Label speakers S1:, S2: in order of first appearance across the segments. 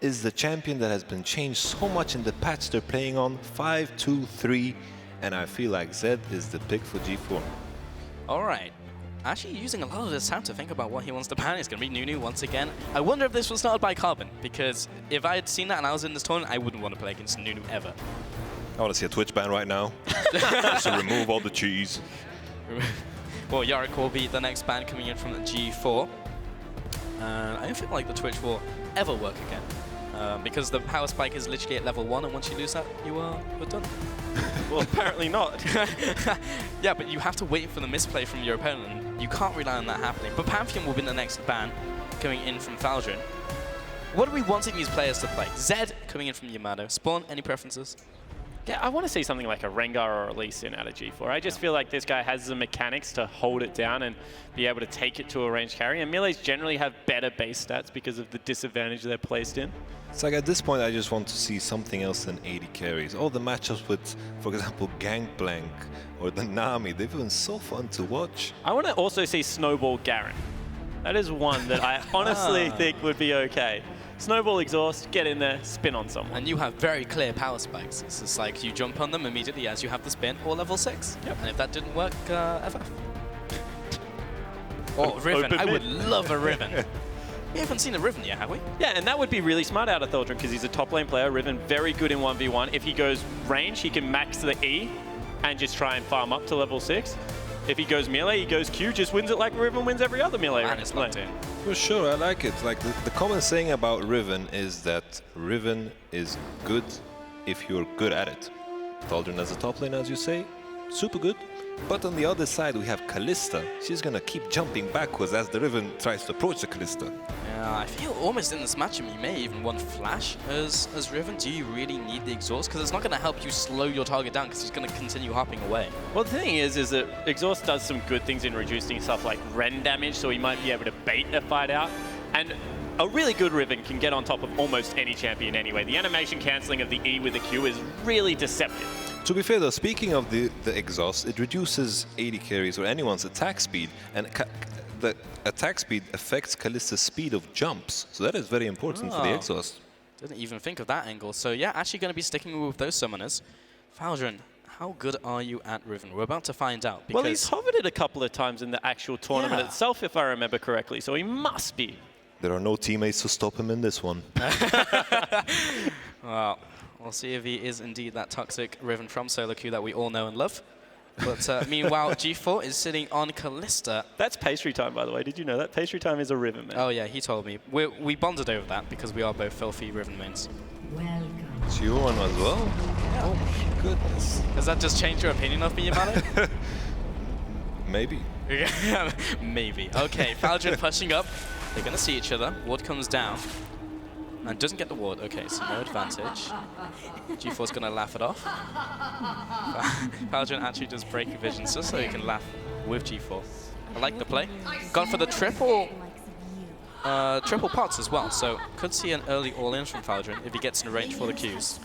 S1: is the champion that has been changed so much in the patch they're playing on. 5-2-3, and I feel like Zed is the pick for G4.
S2: All right. Actually using a lot of this time to think about what he wants to ban. It's going to be Nunu once again. I wonder if this was started by Carbon, because if I had seen that and I was in this tournament, I wouldn't want to play against Nunu ever.
S1: I want to see a Twitch ban right now. So remove all the cheese.
S2: Well, Yarick will be the next ban coming in from the G4. I don't feel like the Twitch will ever work again. Because the power spike is literally at level 1, and once you lose that, you're done.
S3: Well, apparently not.
S2: Yeah, but you have to wait for the misplay from your opponent. You can't rely on that happening. But Pantheon will be the next ban coming in from Thaldrin. What are we wanting these players to play? Zed coming in from Yamato. Spawn, any preferences?
S3: Yeah, I want to see something like a Rengar or a Lee Sin out of G4. I just feel like this guy has the mechanics to hold it down and be able to take it to a range carry. And melees generally have better base stats because of the disadvantage they're placed in.
S1: It's like at this point, I just want to see something else than 80 carries. All the matchups with, for example, Gangplank or the Nami, they've been so fun to watch.
S3: I want to also see Snowball Garen. That is one that I honestly think would be okay. Snowball exhaust, get in there, spin on someone.
S2: And you have very clear power spikes. It's just like you jump on them immediately as you have the spin, or level 6.
S3: Yep.
S2: And if that didn't work, FF. Oh, Riven. I would love a Riven. We haven't seen a Riven yet, have we?
S3: Yeah, and that would be really smart out of Thaldrin because he's a top lane player. Riven, very good in 1v1. If he goes range, he can max the E and just try and farm up to level 6. If he goes melee, he goes Q, just wins it like Riven wins every other melee.
S2: And it's locked in.
S1: For sure, I like it. Like the common saying about Riven is that Riven is good if you're good at it. Thaldrin as a top lane, as you say, super good. But on the other side, we have Kalista. She's gonna keep jumping backwards as the Riven tries to approach the Kalista.
S2: Yeah, I feel almost in this matchup you may even want Flash as Riven. Do you really need the exhaust? Because it's not going to help you slow your target down because he's going to continue hopping away.
S3: Well, the thing is that exhaust does some good things in reducing stuff like Ren damage, so he might be able to bait a fight out. And a really good Riven can get on top of almost any champion anyway. The animation cancelling of the E with the Q is really deceptive.
S1: To be fair though, speaking of the exhaust, it reduces 80 carries or anyone's attack speed, and the attack speed affects Kalista's speed of jumps, so that is very important for the exhaust.
S2: Didn't even think of that angle. So yeah, actually going to be sticking with those summoners. Thaldrin, how good are you at Riven? We're about to find out.
S3: Well, he's hovered it a couple of times in the actual tournament itself, if I remember correctly, so he must be.
S1: There are no teammates to stop him in this one.
S2: Well, we'll see if he is indeed that toxic Riven from solo queue that we all know and love. But meanwhile, G4 is sitting on Kalista.
S3: That's pastry time, by the way. Did you know that? Pastry time is a Riven, man.
S2: Oh yeah, he told me. We bonded over that because we are both filthy Riven mains.
S4: Welcome.
S1: It's your one as well? Yeah. Oh my goodness.
S2: Does that just change your opinion of me, Yamato?
S1: Maybe.
S2: Maybe. Okay, Thaldrin pushing up. They're going to see each other. Ward comes down. And doesn't get the ward. Okay, so no advantage. G4's going to laugh it off. Thaldrin actually does break visions just so he can laugh with G4. I like the play. Gone for the triple pots as well, so could see an early all-in from Thaldrin if he gets in range for the Qs.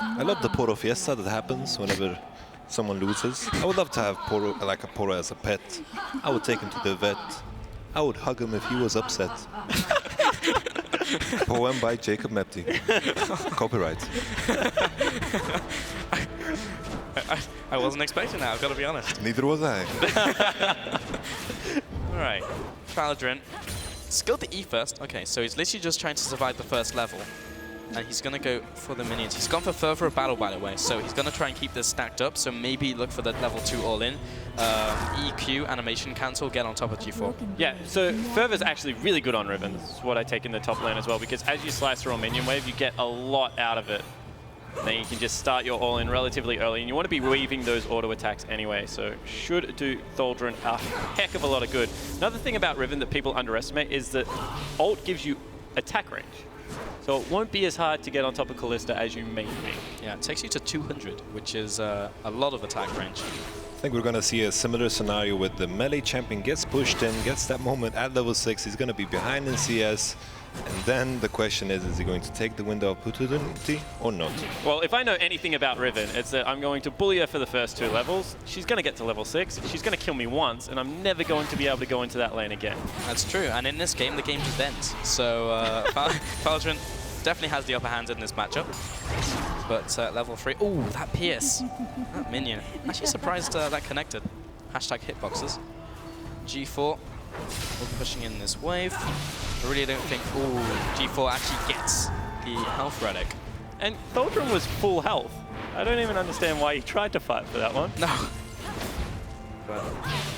S1: I love the Poro Fiesta that happens whenever someone loses. I would love to have Poro, like a Poro as a pet. I would take him to the vet. I would hug him if he was upset. Poem by Jacob Mepti. Copyright.
S2: I wasn't expecting that, I've got to be honest.
S1: Neither was I.
S2: Alright, Thaldrin. Skilled the E first. Okay, so he's literally just trying to survive the first level. And he's going to go for the minions. He's gone for further battle, by the way, so he's going to try and keep this stacked up, so maybe look for the level 2 all-in. EQ, animation cancel, get on top of G4.
S3: Yeah, so Fervor's actually really good on Riven. This is what I take in the top lane as well, because as you slice through a minion wave, you get a lot out of it. Then you can just start your all-in relatively early, and you want to be weaving those auto attacks anyway, so should do Thaldrin a heck of a lot of good. Another thing about Riven that people underestimate is that ult gives you attack range. So it won't be as hard to get on top of Kalista as you may think.
S2: Yeah, it takes you to 200, which is a lot of attack range.
S1: I think we're going to see a similar scenario with the melee champion gets pushed in, gets that moment at level 6. He's going to be behind in CS, And then the question is he going to take the window of opportunity or not?
S3: Well, if I know anything about Riven, it's that I'm going to bully her for the first 2 levels. She's going to get to level 6. She's going to kill me once, and I'm never going to be able to go into that lane again.
S2: That's true, and in this game, the game just ends. So Thaldrin definitely has the upper hand in this matchup. But level 3, ooh, that Pierce, that minion. Actually surprised that connected. Hashtag hitboxes. G4, we're pushing in this wave. I really don't think, ooh, G4 actually gets the health relic.
S3: And Thaldrin was full health. I don't even understand why he tried to fight for that one.
S2: No. But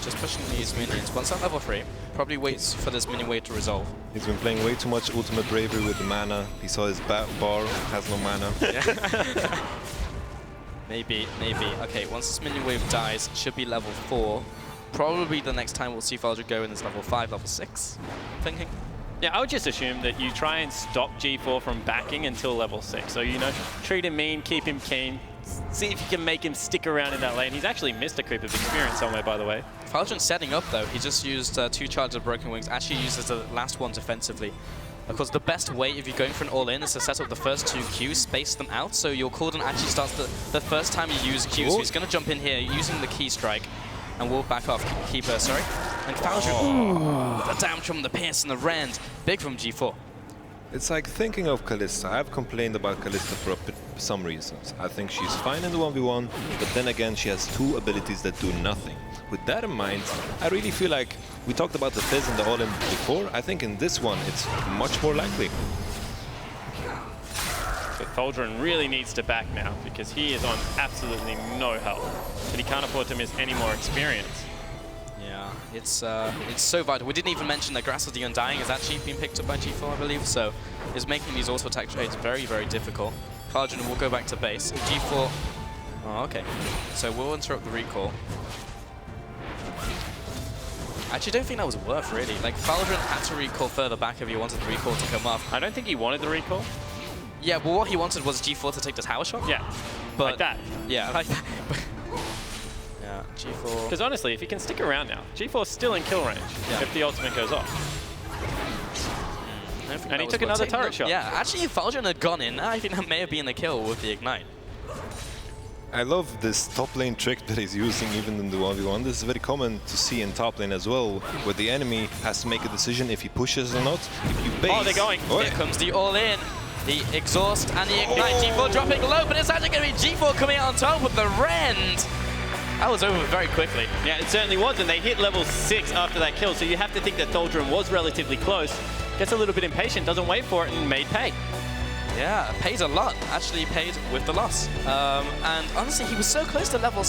S2: just pushing these minions. Once at level 3, probably waits for this minion wave to resolve.
S1: He's been playing way too much Ultimate Bravery with the mana. He saw his bar, has no mana.
S2: Yeah. Maybe. Okay, once this minion wave dies, should be level 4. Probably the next time we'll see Thaldrin go in is level 5, level 6, I'm thinking.
S3: Yeah, I would just assume that you try and stop G4 from backing until level 6. So, you know, treat him mean, keep him keen, see if you can make him stick around in that lane. He's actually missed a creep of experience somewhere, by the way.
S2: Thaldrin's setting up, though. He just used 2 charges of Broken Wings, actually uses the last one defensively. Of course, the best way, if you're going for an all-in, is to set up the first 2 Qs, space them out, so your cooldown actually starts the first time you use Qs. So he's going to jump in here using the Key Strike, and we'll back off. Keeper, sorry. And Thaldrin, ooh, the damage from the Pierce and the Rend. Big from G4.
S1: It's like thinking of Kalista. I've complained about Kalista for some reasons. I think she's fine in the 1v1, but then again she has 2 abilities that do nothing. With that in mind, I really feel like we talked about the Fizz and the all-in before. I think in this one it's much more likely.
S3: So Thaldrin really needs to back now because he is on absolutely no health. And he can't afford to miss any more experience.
S2: Yeah, it's so vital. We didn't even mention that Grass of the Undying has actually been picked up by G4, I believe, so it's making these auto attack trades very, very difficult. Thaldrin will go back to base. G4, oh, okay. So we'll interrupt the recall. Actually, don't think that was worth, really. Like, Thaldrin had to recall further back if he wanted the recall to come off.
S3: I don't think he wanted the recall.
S2: Yeah, but what he wanted was G4 to take the tower shot.
S3: Yeah,
S2: but
S3: like that.
S2: Yeah, like that. Yeah, G4.
S3: Because honestly, if he can stick around now, G4's still in kill range if the ultimate goes off. And he took another turret shot.
S2: Yeah, actually, if Thaldrin had gone in, I think that may have been the kill with the Ignite.
S1: I love this top lane trick that he's using even in the 1v1. This is very common to see in top lane as well, where the enemy has to make a decision if he pushes or not. If you base...
S3: Oh, they're going.
S2: Here comes the all-in. The exhaust and the Ignite. G4 dropping low, but it's actually going to be G4 coming out on top with the Rend. That was over very quickly.
S3: Yeah, it certainly was, and they hit level 6 after that kill, so you have to think that Thaldrin was relatively close. Gets a little bit impatient, doesn't wait for it, and made pay.
S2: Yeah, paid a lot. Actually paid with the loss. And honestly, he was so close to level 6.